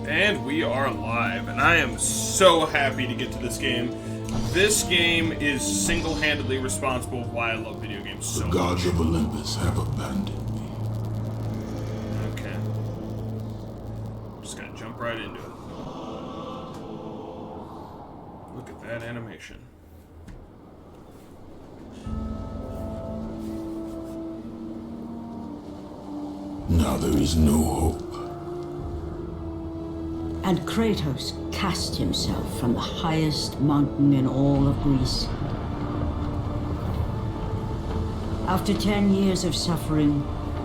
And we are live, and I am so happy to get to this game. This game is single-handedly responsible for why I love video games so much. The gods of Olympus have abandoned me. Okay. I'm just gonna jump right into it. Look at that animation. Now there is no hope. And Kratos cast himself from the highest mountain in all of Greece. After 10 years of suffering,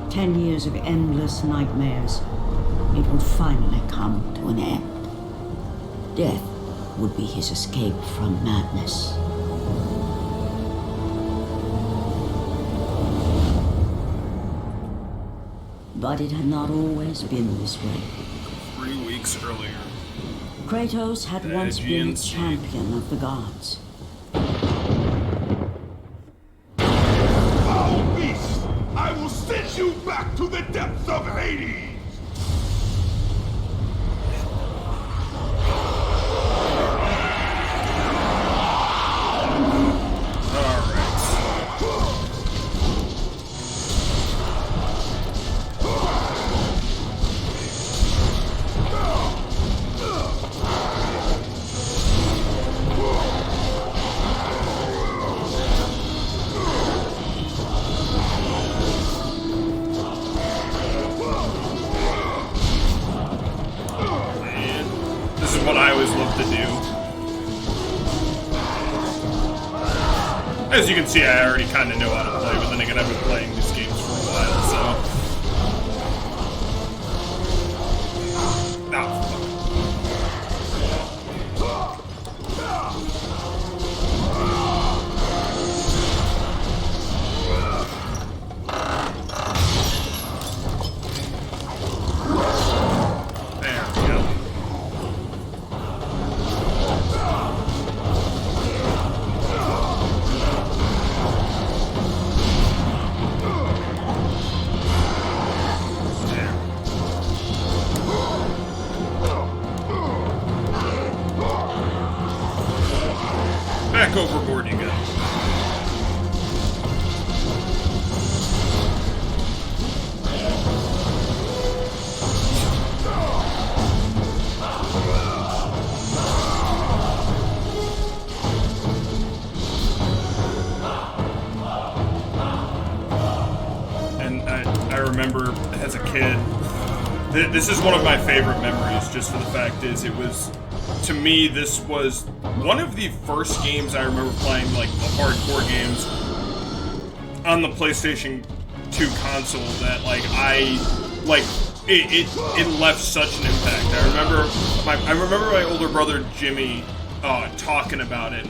10 years of endless nightmares, it would finally come to an end. Death would be his escape from madness. But it had not always been this way. 3 weeks earlier. Kratos had The once Aegean been Sea. champion of the gods. Foul beast! I will send you back to the depths of Hades! What I always love to do. As you can see, I already kind of know how to play, but then again, I've been playing these games for a while, so... Oh, back overboard you go. And I remember as a kid, this is one of my favorite memories, just for the fact is it was, to me, this was one of the first games I remember playing, like, the hardcore games on the PlayStation 2 console that, like, it left such an impact. I remember my older brother Jimmy talking about it,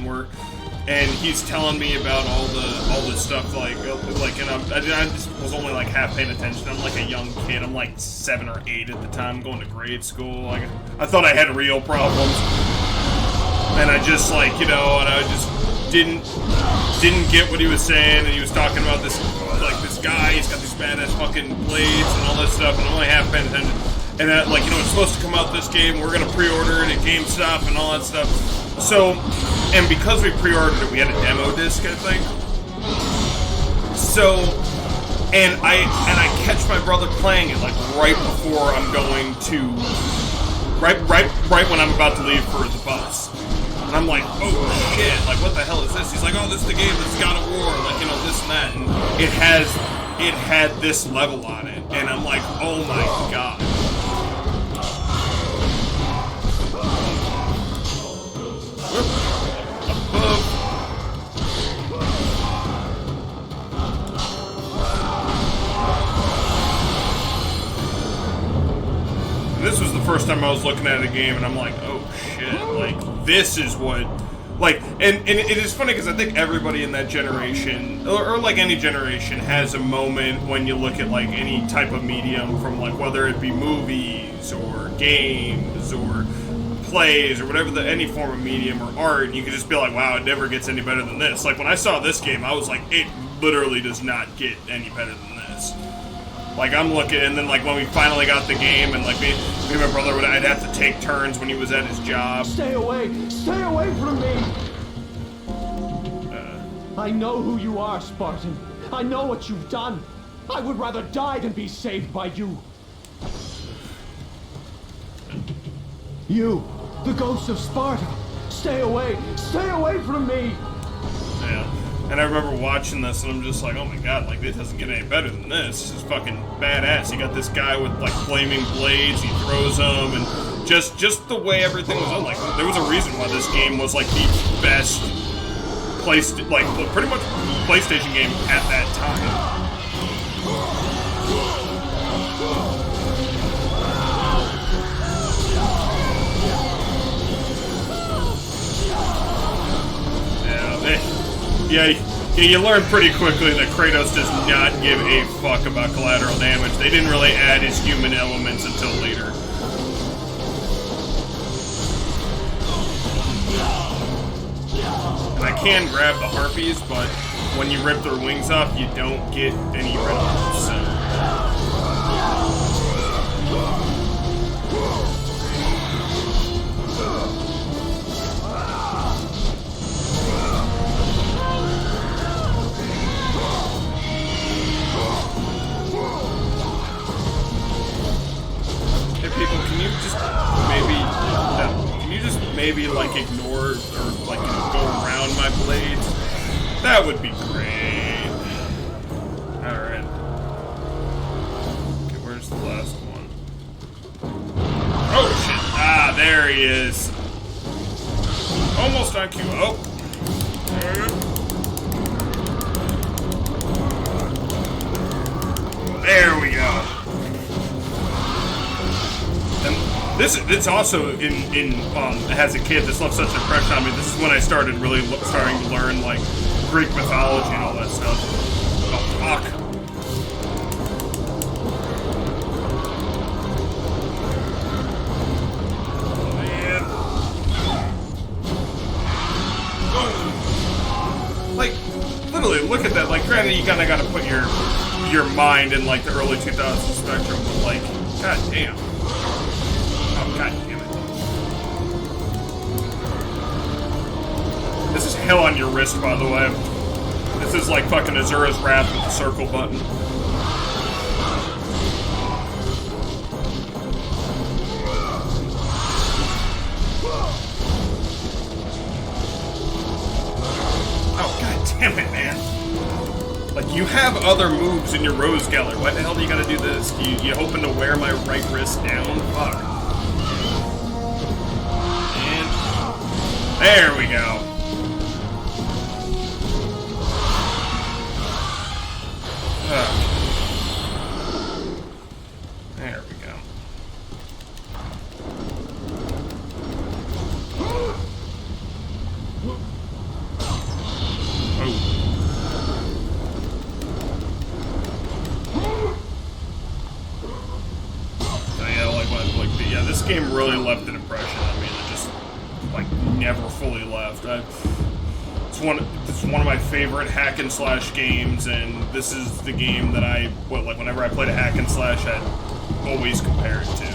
and he's telling me about all the stuff, and I just was only like half paying attention. I'm like a young kid. I'm like 7 or 8 at the time, going to grade school. Like, I thought I had real problems, and I just and I just didn't get what he was saying. And he was talking about this guy. He's got these badass fucking blades and all this stuff, and I'm only half paying attention. And that, it's supposed to come out this game. We're gonna pre-order it at GameStop and all that stuff. So, and because we pre-ordered it, we had a demo disc, I think. So, and I catch my brother playing it right before I'm going to, right when I'm about to leave for the bus. And I'm like, oh shit, what the hell is this? He's like, oh, this is the game that's God of War, this and that, and it had this level on it, and I'm like, oh my god. This was the first time I was looking at a game, and I'm like, oh shit, this is what, and it is funny because I think everybody in that generation, or any generation, has a moment when you look at any type of medium, from whether it be movies or games or plays or whatever, any form of medium or art, and you can just be like, wow, it never gets any better than this. When I saw this game, I was like, it literally does not get any better than this. Like, I'm looking, and then, like, when we finally got the game, and, like, me and my brother I'd have to take turns when he was at his job. Stay away from me! I know who you are, Spartan. I know what you've done. I would rather die than be saved by you. You, the ghost of Sparta. Stay away from me! Yeah. And I remember watching this, and I'm just like, oh my god, like, it doesn't get any better than this. This is fucking badass. You got this guy with, like, flaming blades, he throws them, and just the way everything was done. Like, there was a reason why this game was, like, the best pretty much PlayStation game at that time. Yeah, you learn pretty quickly that Kratos does not give a fuck about collateral damage. They didn't really add his human elements until later. And I can grab the harpies, but when you rip their wings off, you don't get any riddles, so... Maybe like ignore or like go around my blades. That would be great. Alright. Okay, where's the last one? Oh shit! Ah, there he is. Almost on cue. Oh. There we go. It's also as a kid, this left such an impression on me. This is when I started really starting to learn like Greek mythology and all that stuff. Oh fuck! Man, like literally, look at that. Like, granted, you kind of got to put your mind in like the early 2000s spectrum, but like, god damn. God damn it. This is hell on your wrist, by the way. This is like fucking Azura's Wrath with the circle button. Oh, god damn it, man. Like, you have other moves in your Rose Gallery. Why the hell do you gotta do this? You hoping to wear my right wrist down? Fuck. There we go. There we go. So yeah, this game really left an impression on me that just like never fully left. It's one of my favorite hack and slash games, and this is the game that whenever I played a hack and slash, I'd always compare it to.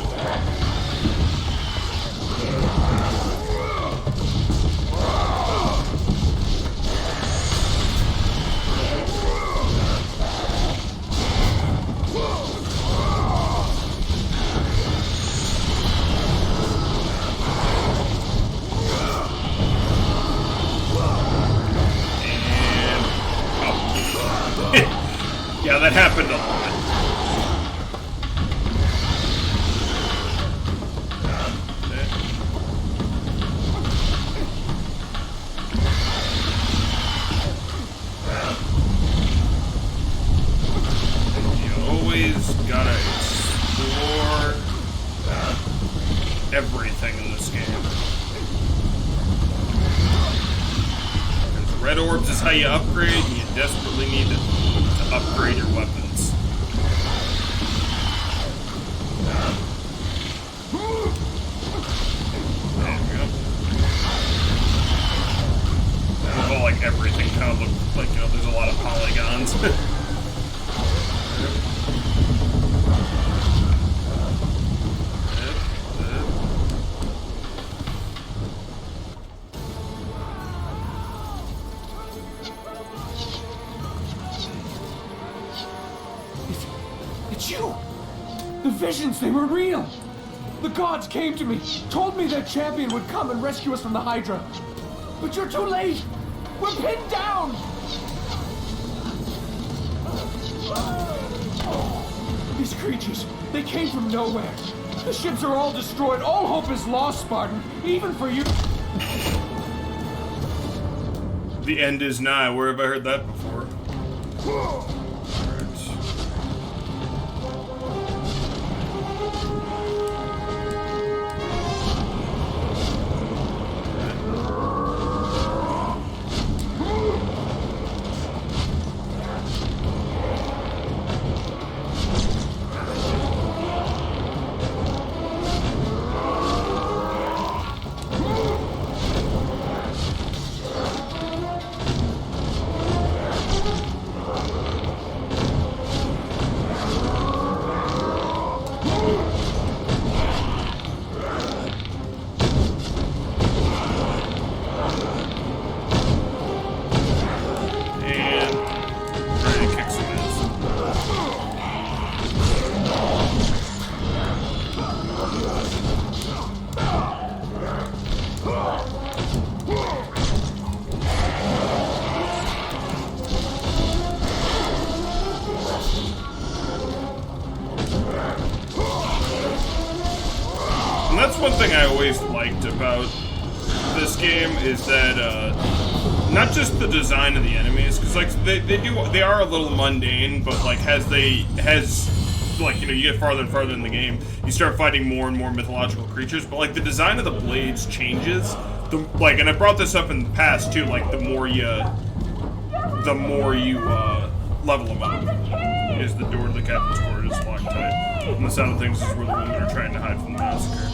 Yeah, that happened a lot. You always gotta explore everything in this game. Because red orbs is how you upgrade, and you desperately need to upgrade your weapons. There we go. Well, like everything kind of looks like, there's a lot of polygons. visions, they were real. The gods came to me, told me their champion would come and rescue us from the Hydra. But you're too late. We're pinned down. These creatures, they came from nowhere. The ships are all destroyed. All hope is lost, Spartan. Even for you. The end is nigh. Where have I heard that before? Alright. And that's one thing I always liked about this game is that not just the design of the enemies, because like they are a little mundane, but like like, you know, you get farther and farther in the game, you start fighting more and more mythological creatures, but like the design of the blades changes. And I brought this up in the past too, like the more you level them up. Is the door to the captain's quarters locked tight. And the sound of things is where the women are trying to hide from the massacre.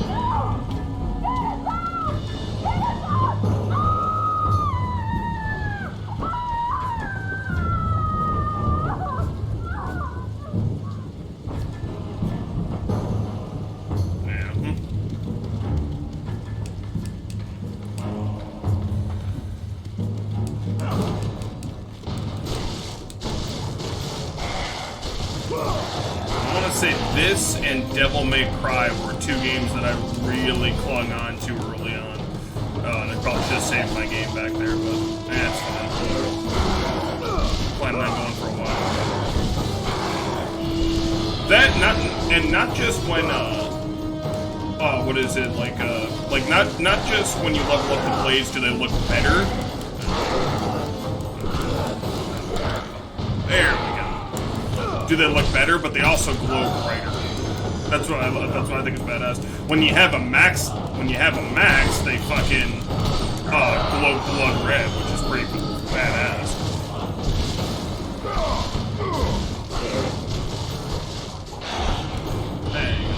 This and Devil May Cry were two games that I really clung on to early on. And I probably should have saved my game back there, but it's fine. Planning on going for a while. That, not just when, what is it, not just when you level up the blades do they look better. There we go. Do they look better, but they also glow brighter. That's what I love. That's what I think is badass. When you have a max, they fucking glow blood red, which is pretty badass. There you go.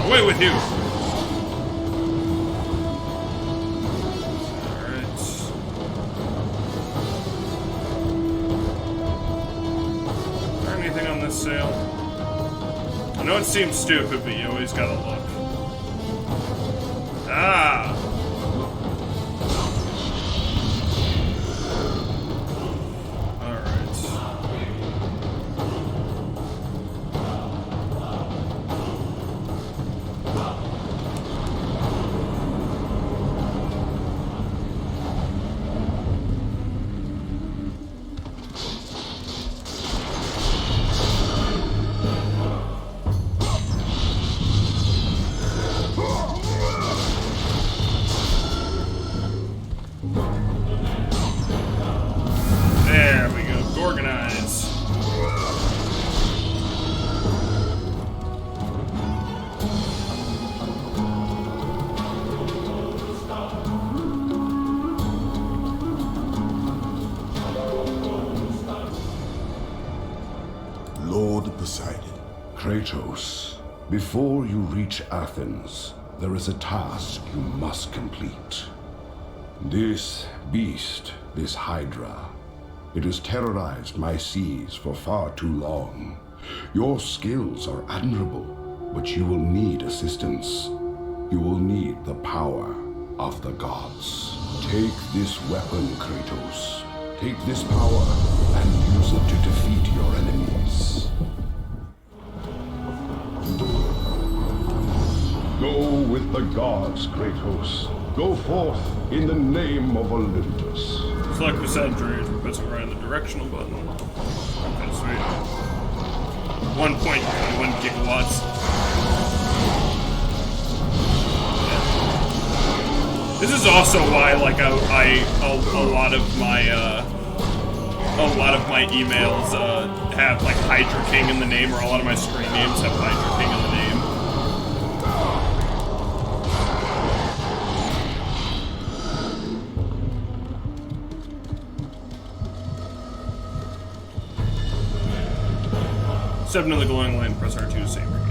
Away with you! Alright. Is there anything on this sail? I know it seems stupid, but you always gotta look. Ah! Kratos, before you reach Athens, there is a task you must complete. This beast, this Hydra, it has terrorized my seas for far too long. Your skills are admirable, but you will need assistance. you will need the power of the gods. Take this weapon, Kratos. Take this power and use it to defeat your enemies. Go with the gods, Kratos. Go forth in the name of Olympus. Select percentage, pressing right on the directional button. Okay, sweet. 1.1 gigawatts. This is also why, like, a lot of my emails have like Hydra King in the name, or a lot of my screen names have Hydra King in the name. Step into the glowing light and press R2 to save your game.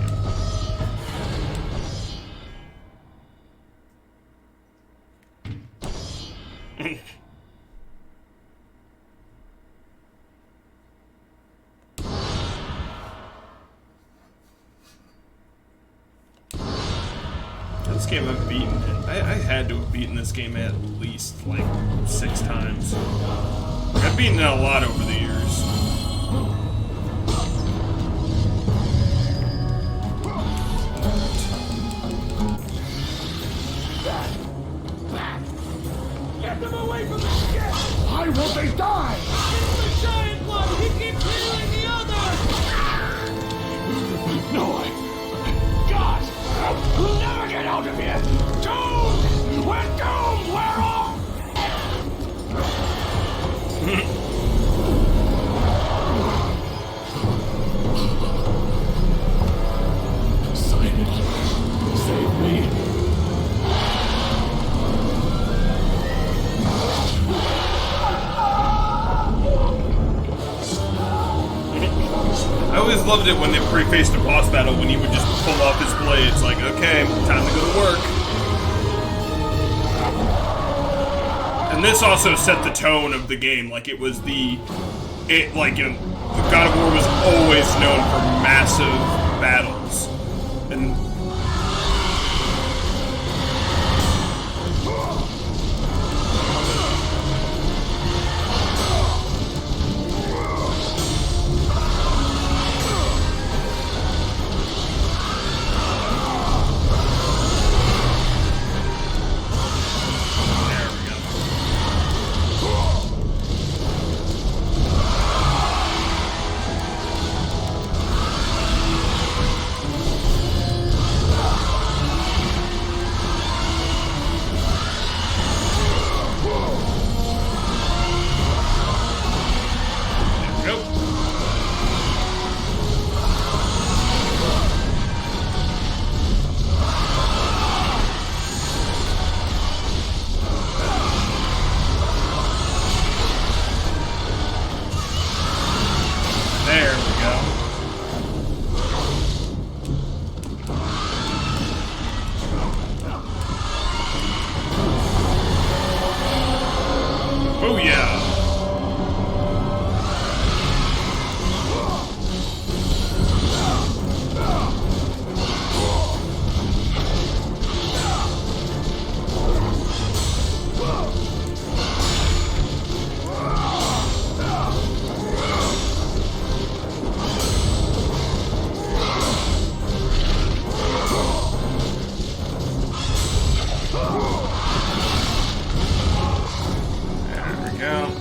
This game I've beaten. I had to have beaten this game at least like 6 times. I've beaten it a lot over the years. Get them away from the ship! Why won't they die? It's the giant one! He keeps healing the others! No way! God! We'll never get out of here! Doomed! We're doomed! We're off! Silence! Save me! I always loved it when they pre-faced a boss battle when he would just pull off his blades, like, okay, time to go to work. And this also set the tone of the game, like it was the God of War was always known for massive battles. And There we go.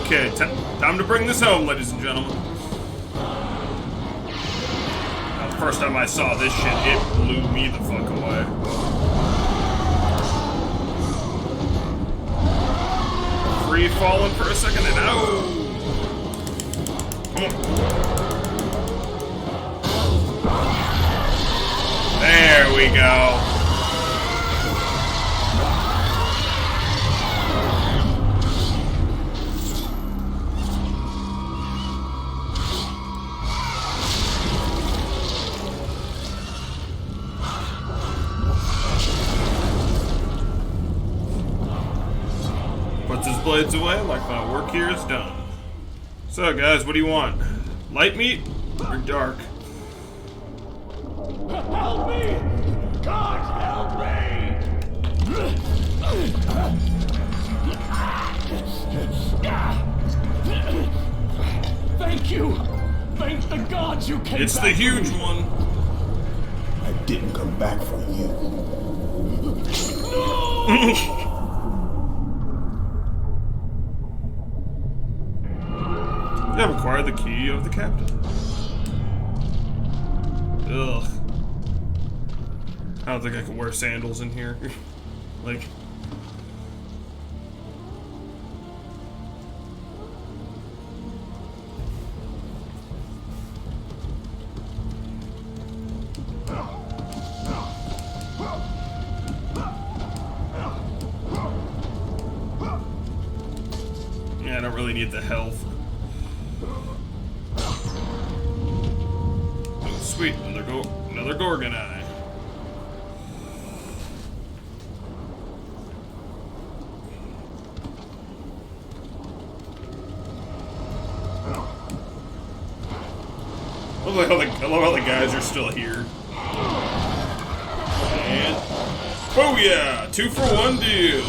Okay, time to bring this home, ladies and gentlemen. Now, the first time I saw this shit, it blew me the fuck away. Free falling for a second and oh! Come on. There we go. Puts his blades away like my work here is done. So guys, what do you want? Light meat or dark? Help me! God, help me! Thank you! Thank the gods you came It's back the for huge me. one. I didn't come back for you. You have acquired the key of the captain. Ugh. I don't think I can wear sandals in here. Like... Yeah, I don't really need the health. Oh, sweet, another Gorgon eye. I love how the guys are still here. And oh yeah, 2-for-1 deal.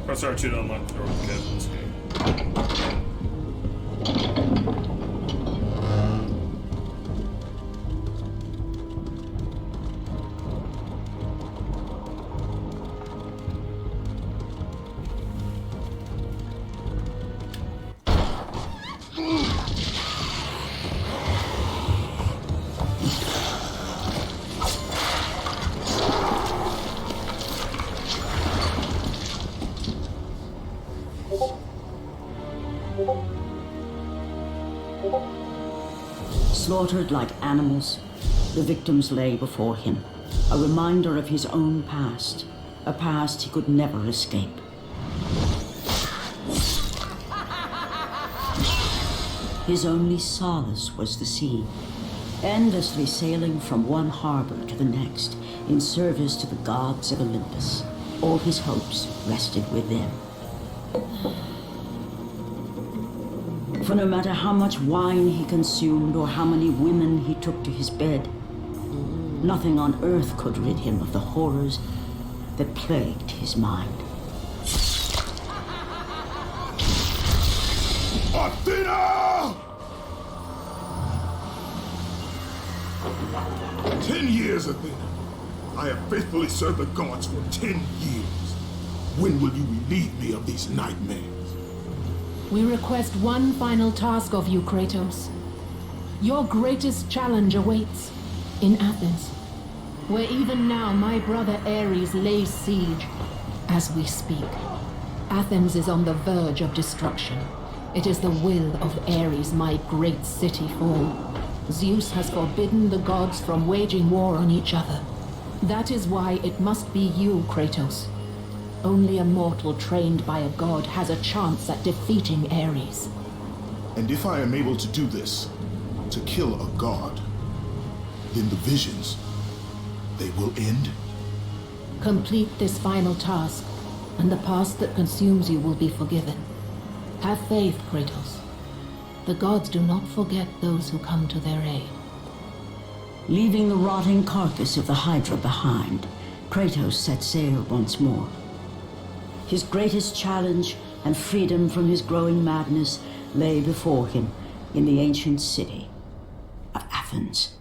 Press R2 to unlock the door with the captain's key. Slaughtered like animals, the victims lay before him, a reminder of his own past, a past he could never escape. His only solace was the sea, endlessly sailing from one harbor to the next in service to the gods of Olympus. All his hopes rested with them. For no matter how much wine he consumed or how many women he took to his bed, nothing on earth could rid him of the horrors that plagued his mind. Athena! 10 years, Athena. I have faithfully served the gods for 10 years. When will you relieve me of these nightmares? We request one final task of you, Kratos. Your greatest challenge awaits in Athens, where even now my brother Ares lays siege as we speak. Athens is on the verge of destruction. It is the will of Ares my great city fall. Zeus has forbidden the gods from waging war on each other. That is why it must be you, Kratos. Only a mortal trained by a god has a chance at defeating Ares. And if I am able to do this, to kill a god, then the visions, they will end? Complete this final task, and the past that consumes you will be forgiven. Have faith, Kratos. The gods do not forget those who come to their aid. Leaving the rotting carcass of the Hydra behind, Kratos set sail once more. His greatest challenge and freedom from his growing madness lay before him in the ancient city of Athens.